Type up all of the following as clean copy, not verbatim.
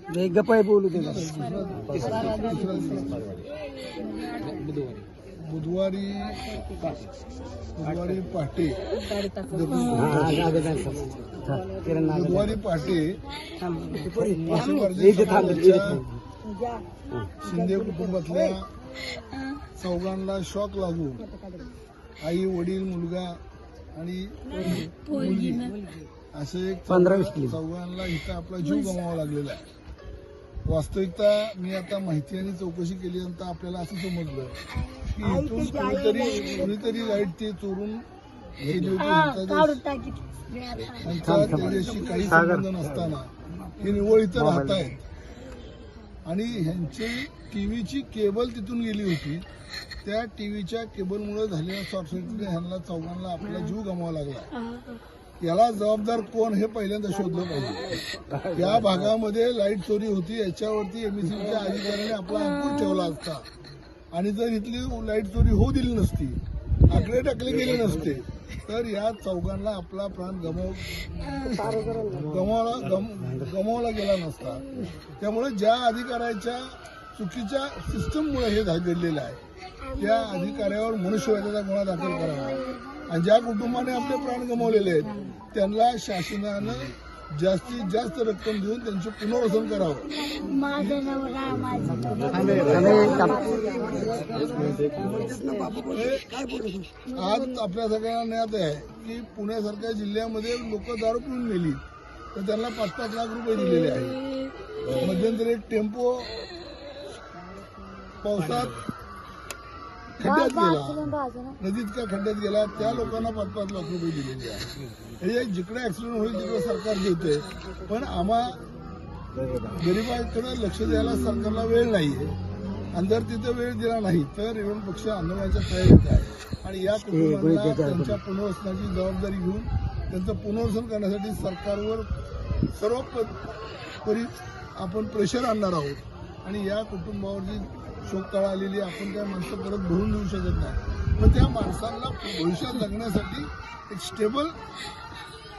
गप्पा बोलू दे. बुधवारी पहाटे शिंदे कुटुंबातल्या चौघांना शॉक लागून आई वडील मुलगा आणि मुलगी असं एक चौघांना इथं आपला जीव गमावा लागलेला आहे. वास्तविकता मी आता माहिती आणि चौकशी केल्यानंतर आपल्याला असं समजलं की इथून कोणीतरी लाईट ते चोरून गेली होती. त्याच्याशी काही संबंध नसताना हे निव्वळ इथं राहत आहेत आणि ह्यांची टीव्हीची केबल तिथून गेली होती. त्या टीव्हीच्या केबलमुळे झालेल्या शॉर्ट सर्किटने ह्यांना चौघांना आपला जीव गमावा लागला. याला जबाबदार कोण हे पहिल्यांदा शोधलं पाहिजे. या भागामध्ये लाईट चोरी होती, याच्यावरती एमएससीबीच्या अधिकाऱ्याने आपला अंकुश ठेवला असता आणि जर इथली लाईट चोरी होऊ दिली नसती, आकडे टाकले गेले नसते, तर या चौघांना आपला प्राण गमावला गेला नसता. त्यामुळे ज्या अधिकाऱ्याच्या चुकीच्या सिस्टममुळे हे घडलेलं आहे त्या अधिकाऱ्यावर मनुष्यवधाचा गुन्हा दाखल करावा आणि ज्या कुटुंबाने आपले प्राण गमावलेले आहेत त्यांना शासनानं जास्तीत जास्त रक्कम देऊन त्यांचे पुनर्वसन करावं. आज आपल्या सगळ्यांना ज्ञात आहे की पुण्यासारख्या जिल्ह्यामध्ये लोक दारू पिऊन गेली तर त्यांना 5-5 लाख रुपये दिलेले आहेत. मध्यंतरी एक टेम्पो पावसात खड्ड्यात गेला, नदीत का खड्ड्यात गेला, त्या लोकांना 5-5 लाख रुपये दिलेले आहेत. हे जिकडे ऍक्सिडेंट होईल तिकडे सरकार देते, पण आम्हा गरिबांकडे लक्ष द्यायला सरकारला वेळ नाहीये आणि जर तिथे वेळ दिला नाही तर विरोधी पक्ष आंदोलनाच्या तयारीत आहे आणि या कुटुंबांना त्यांच्या पुनर्वसनाची जबाबदारी घेऊन त्यांचं पुनर्वसन करण्यासाठी सरकारवर सर्वोपरी आपण प्रेशर आणणार आहोत आणि या कुटुंबावर जी शोककळा आलेली आपण त्या माणसं परत भरून देऊ शकत नाही. पण त्या माणसांना भविष्यात जगण्यासाठी एक स्टेबल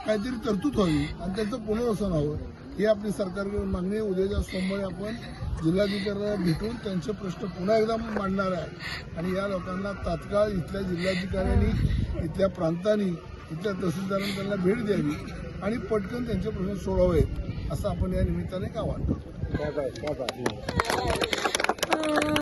काहीतरी तरतूद व्हावी आणि त्यांचं पुनर्वसन हवं ही आपली सरकारकडे मागणी. उद्याच्या सोमवारी आपण जिल्हाधिकाऱ्याला भेटून त्यांचे प्रश्न पुन्हा एकदा मांडणार आहे आणि या लोकांना तात्काळ इथल्या जिल्हाधिकाऱ्यांनी, इथल्या प्रांतांनी, इथल्या तहसीलदारांनी त्यांना भेट द्यावी आणि पटकन त्यांचे प्रश्न सोडवावेत असं आपण या निमित्ताने आवाहन करतो.